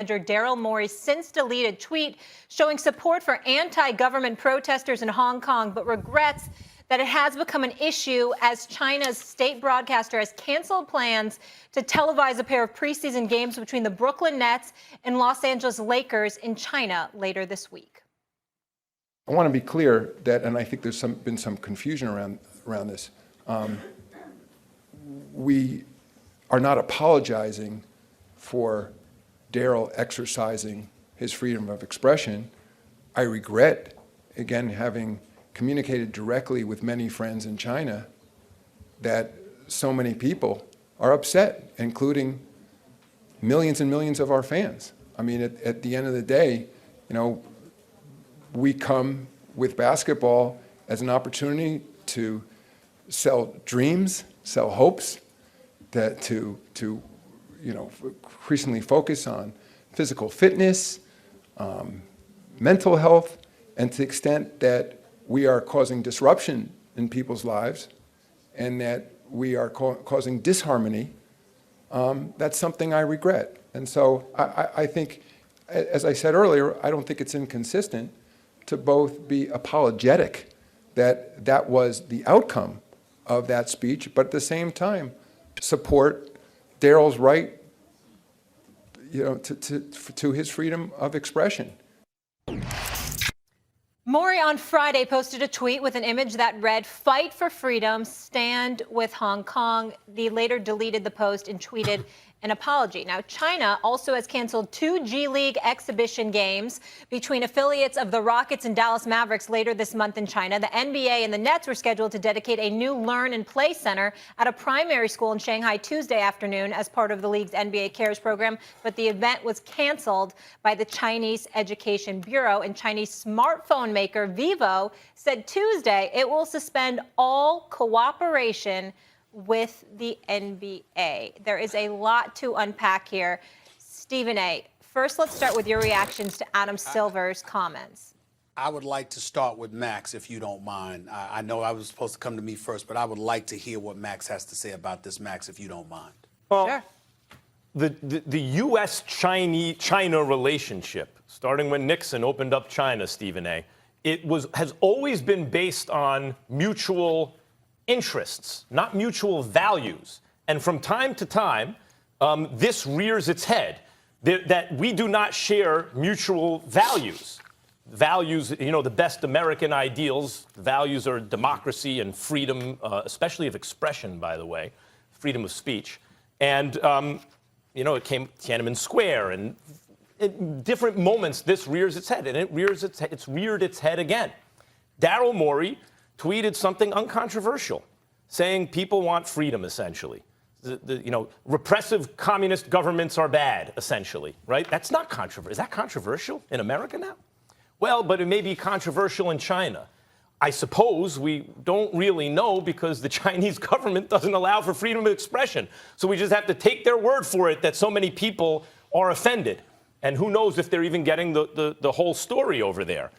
Manager Daryl Morey's since deleted tweet showing support for anti-government protesters in Hong Kong, but regrets that it has become an issue as China's state broadcaster has canceled plans to televise a pair of preseason games between the Brooklyn Nets and Los Angeles Lakers in China later this week. I want to be clear that, and I think there's been some confusion around this. We are not apologizing for Daryl exercising his freedom of expression. I regret, again, having communicated directly with many friends in China that so many people are upset, including millions and millions of our fans. I mean, at the end of the day, you know, we come with basketball as an opportunity to sell dreams, sell hopes, to you know, increasingly focus on physical fitness, mental health, and to the extent that we are causing disruption in people's lives and that we are causing disharmony, that's something I regret. And so I think, as I said earlier, I don't think it's inconsistent to both be apologetic that that was the outcome of that speech, but at the same time, support Daryl's right, you know, to his freedom of expression. Morey on Friday posted a tweet with an image that read, "Fight for freedom, stand with Hong Kong." He later deleted the post and tweeted an apology. Now, China also has canceled 2 G League exhibition games between affiliates of the Rockets and Dallas Mavericks later this month in China. The NBA and the Nets were scheduled to dedicate a new Learn and Play center at a primary school in Shanghai Tuesday afternoon as part of the league's NBA Cares program, but the event was canceled by the Chinese Education Bureau, and Chinese smartphone maker Vivo said Tuesday it will suspend all cooperation with the NBA. There is a lot to unpack here. Stephen A., first let's start with your reactions to Adam Silver's comments. I would like to start with Max, if you don't mind. I know I was supposed to come to me first, but I would like to hear what Max has to say about this, Max, if you don't mind. Well, sure. The U.S.-China relationship, starting when Nixon opened up China, Stephen A., has always been based on mutual interests, not mutual values. And from time to time, this rears its head, that we do not share mutual values. Values, you know, the best American ideals, values are democracy and freedom, especially of expression, by the way, freedom of speech. And, you know, it came Tiananmen Square, and at different moments, this rears its head, and it's reared its head again. Daryl Morey tweeted something uncontroversial, saying people want freedom, essentially. You know, repressive communist governments are bad, essentially, right? That's not controversial. Is that controversial in America now? Well, but it may be controversial in China. I suppose we don't really know because the Chinese government doesn't allow for freedom of expression. So we just have to take their word for it that so many people are offended. And who knows if they're even getting the whole story over there.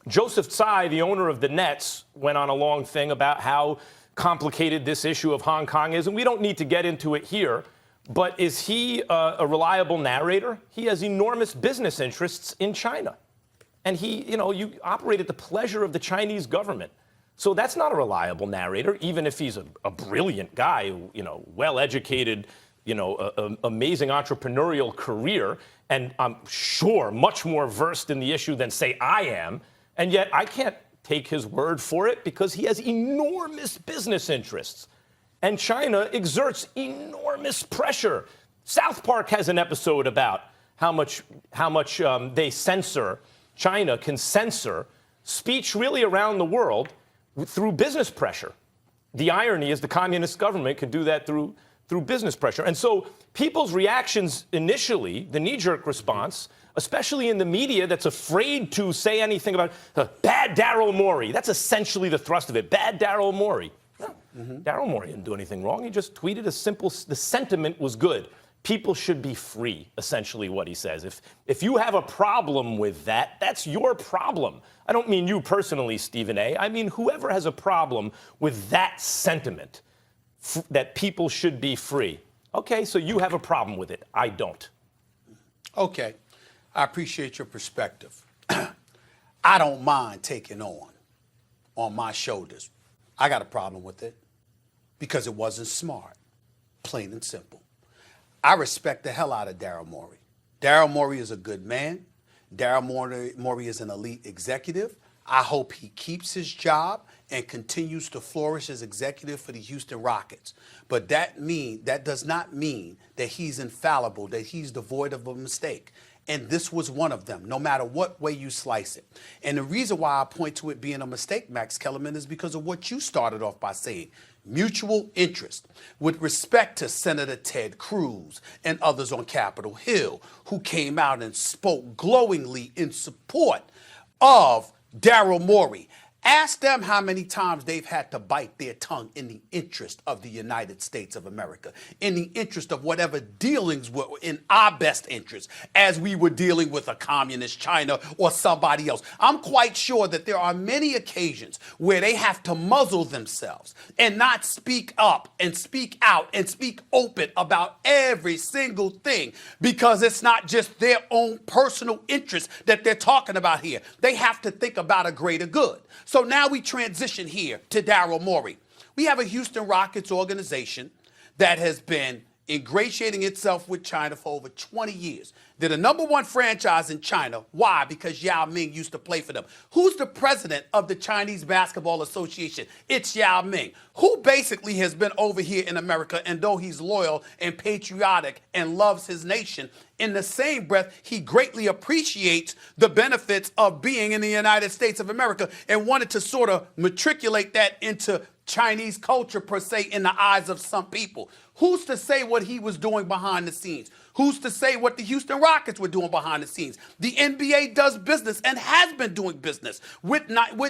Joseph Tsai, the owner of the Nets, went on a long thing about how complicated this issue of Hong Kong is, and we don't need to get into it here, but is he a reliable narrator? He has enormous business interests in China, and you operate at the pleasure of the Chinese government. So that's not a reliable narrator, even if he's a brilliant guy, you know, well-educated, you know, amazing entrepreneurial career, and I'm sure much more versed in the issue than, say, I am. And yet I can't take his word for it because he has enormous business interests. And China exerts enormous pressure. South Park has an episode about how much they censor, China can censor speech really around the world through business pressure. The irony is the communist government can do that through business pressure. And so people's reactions initially, the knee-jerk response, especially in the media that's afraid to say anything about bad Daryl Morey. That's essentially the thrust of it. Bad Daryl Morey. No, Daryl Morey didn't do anything wrong. He just tweeted the sentiment was good. People should be free, essentially what he says. If you have a problem with that, that's your problem. I don't mean you personally, Stephen A. I mean whoever has a problem with that sentiment, that people should be free. Okay, so you have a problem with it. I don't. Okay, I appreciate your perspective. I don't mind taking on my shoulders. I got a problem with it because it wasn't smart, plain and simple. I respect the hell out of Daryl Morey. Daryl Morey is a good man. Daryl Morey is an elite executive. I hope he keeps his job and continues to flourish as executive for the Houston Rockets. But that does not mean that he's infallible, that he's devoid of a mistake. And this was one of them, no matter what way you slice it. And the reason why I point to it being a mistake, Max Kellerman, is because of what you started off by saying. Mutual interest with respect to Senator Ted Cruz and others on Capitol Hill who came out and spoke glowingly in support of Daryl Morey. Ask them how many times they've had to bite their tongue in the interest of the United States of America, in the interest of whatever dealings were in our best interest as we were dealing with a communist China or somebody else. I'm quite sure that there are many occasions where they have to muzzle themselves and not speak up and speak out and speak open about every single thing because it's not just their own personal interest that they're talking about here. They have to think about a greater good. So now we transition here to Daryl Morey. We have a Houston Rockets organization that has been ingratiating itself with China for over 20 years. They're the #1 franchise in China. Why? Because Yao Ming used to play for them. Who's the president of the Chinese Basketball Association? It's Yao Ming, who basically has been over here in America, and though he's loyal and patriotic and loves his nation, in the same breath, he greatly appreciates the benefits of being in the United States of America and wanted to sort of matriculate that into Chinese culture per se in the eyes of some people. Who's to say what he was doing behind the scenes? Who's to say what the Houston Rockets were doing behind the scenes? The NBA does business and has been doing business with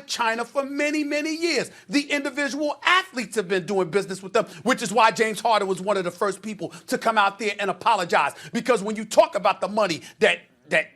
China for many, many years. The individual athletes have been doing business with them, which is why James Harden was one of the first people to come out there and apologize. Because when you talk about the money that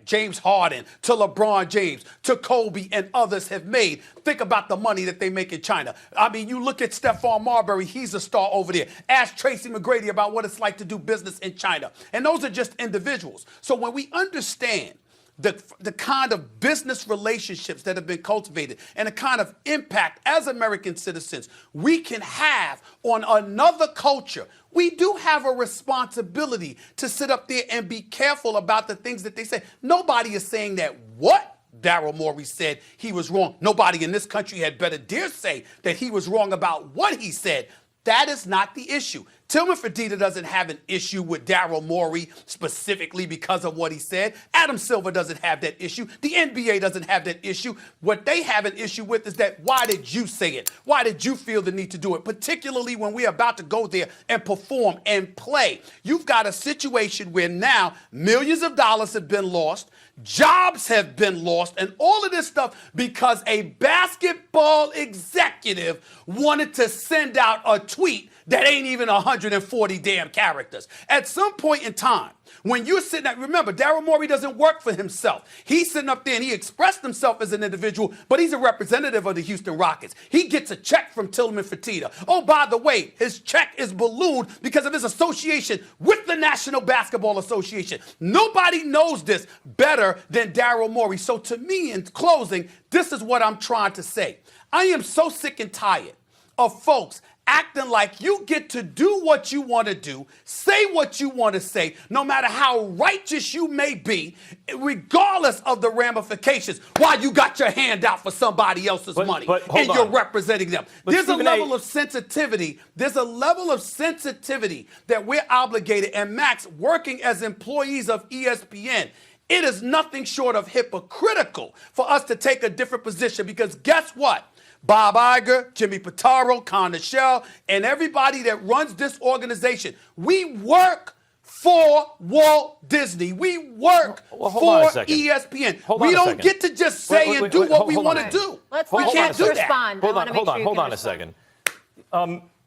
James Harden, to LeBron James, to Kobe and others have made. Think about the money that they make in China. I mean, you look at Stephon Marbury, he's a star over there. Ask Tracy McGrady about what it's like to do business in China. And those are just individuals. So when we understand the kind of business relationships that have been cultivated and the kind of impact as American citizens we can have on another culture, we do have a responsibility to sit up there and be careful about the things that they say. Nobody is saying that what Daryl Morey said he was wrong. Nobody in this country had better dare say that he was wrong about what he said. That is not the issue. Tillman Fertitta doesn't have an issue with Daryl Morey specifically because of what he said. Adam Silver doesn't have that issue. The NBA doesn't have that issue. What they have an issue with is that why did you say it? Why did you feel the need to do it? Particularly when we're about to go there and perform and play. You've got a situation where now millions of dollars have been lost. Jobs have been lost and all of this stuff because a basketball executive wanted to send out a tweet that ain't even 140 damn characters. At some point in time, when you're sitting at, remember, Daryl Morey doesn't work for himself. He's sitting up there and he expressed himself as an individual, but he's a representative of the Houston Rockets. He gets a check from Tillman Fertitta. Oh, by the way, his check is ballooned because of his association with the National Basketball Association. Nobody knows this better than Daryl Morey. So to me, in closing, this is what I'm trying to say. I am so sick and tired of folks acting like you get to do what you want to do, say what you want to say, no matter how righteous you may be, regardless of the ramifications, while you got your hand out for somebody else's money and you're representing them. There's a level of sensitivity. There's a level of sensitivity that we're obligated, and Max, working as employees of ESPN, it is nothing short of hypocritical for us to take a different position because guess what? Bob Iger, Jimmy Pitaro, Con Michelle, and everybody that runs this organization, we work for Walt Disney. We work for ESPN. We don't get to just say and do what we want to do. We can't do that. Hold on a second.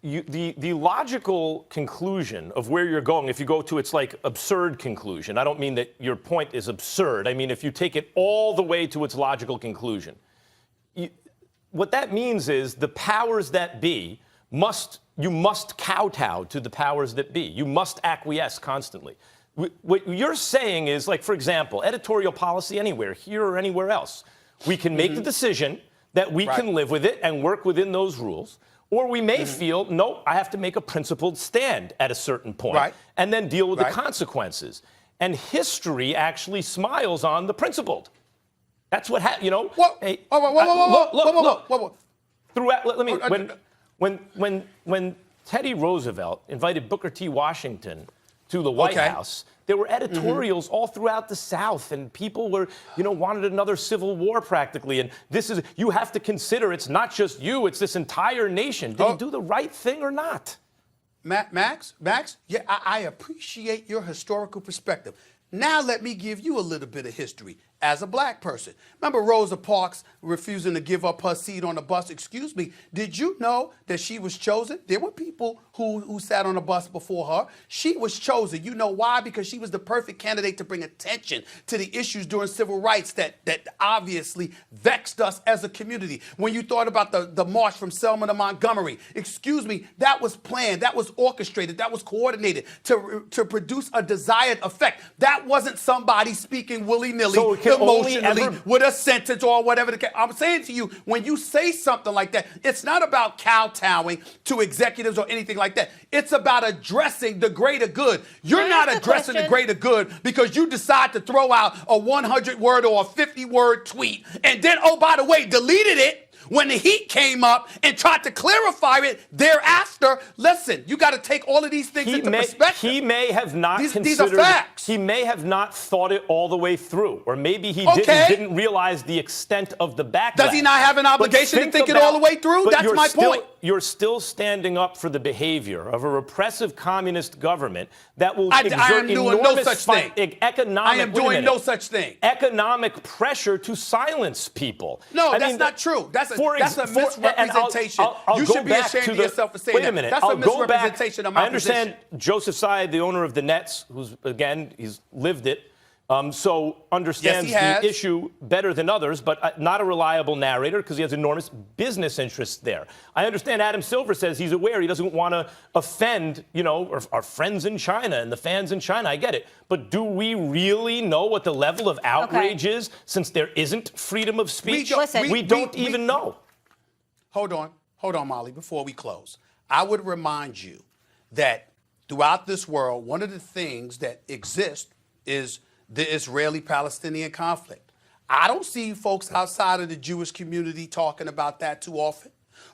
The logical conclusion of where you're going, if you go to its like absurd conclusion, I don't mean that your point is absurd. I mean, if you take it all the way to its logical conclusion, what that means is the powers that be you must kowtow to the powers that be. You must acquiesce constantly. What you're saying is, like, for example, editorial policy anywhere, here or anywhere else. We can make the decision that we can live with it and work within those rules. Or we may feel, no, I have to make a principled stand at a certain point and then deal with the consequences. And history actually smiles on the principled. That's what happened, you know. Hey, look. Throughout, let me. When Teddy Roosevelt invited Booker T. Washington to the White House, there were editorials all throughout the South, and people were, wanted another civil war practically. And you have to consider it's not just you, it's this entire nation. Did he do the right thing or not? Max, yeah, I appreciate your historical perspective. Now let me give you a little bit of history as a black person. Remember Rosa Parks refusing to give up her seat on the bus? Excuse me, did you know that she was chosen? There were people who sat on the bus before her. She was chosen. You know why? Because she was the perfect candidate to bring attention to the issues during civil rights that obviously vexed us as a community. When you thought about the march from Selma to Montgomery, excuse me, that was planned, that was orchestrated, that was coordinated to produce a desired effect. That wasn't somebody speaking willy-nilly, emotionally, with a sentence or whatever. I'm saying to you, when you say something like that, it's not about kowtowing to executives or anything like that. It's about addressing the greater good. You're not addressing the greater good because you decide to throw out a 100-word or a 50-word tweet and then, oh, by the way, deleted it when the heat came up and tried to clarify it thereafter. Listen, you got to take all of these things into perspective. He may have not considered. These are facts. He may have not thought it all the way through, or maybe he didn't realize the extent of the backlash. Does he not have an obligation to think it all the way through? That's my point. You're still standing up for the behavior of a repressive communist government that will exert I am doing no such thing. Economic. I am doing no such thing. Economic pressure to silence people. No, that's not true. That's a misrepresentation. You should be ashamed of yourself for saying that. Wait a minute. That's a misrepresentation of my position. I understand Joseph Tsai, the owner of the Nets, who's, again, he's lived it, so understands the issue better than others, but not a reliable narrator because he has enormous business interests there. I understand Adam Silver says he's aware he doesn't want to offend, our friends in China and the fans in China. I get it. But do we really know what the level of outrage is since there isn't freedom of speech? We don't even know. Hold on, Molly, before we close. I would remind you that throughout this world, one of the things that exists is the Israeli-Palestinian conflict. I don't see folks outside of the Jewish community talking about that too often.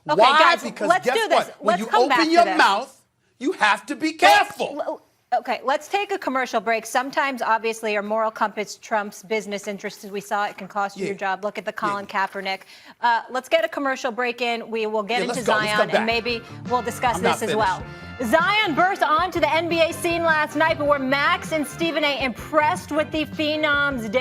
Okay, why? guys, Because let's guess do this. what? When Let's you come back open to your this. mouth, you have to be careful. Okay, let's take a commercial break. Sometimes, obviously, our moral compass trumps business interests. As we saw, it can cost you your job. Look at the Colin Kaepernick. Let's get a commercial break in. We will get into Zion, and maybe we'll discuss this as well. Zion burst onto the NBA scene last night, but were Max and Stephen A. impressed with the Phenom's day?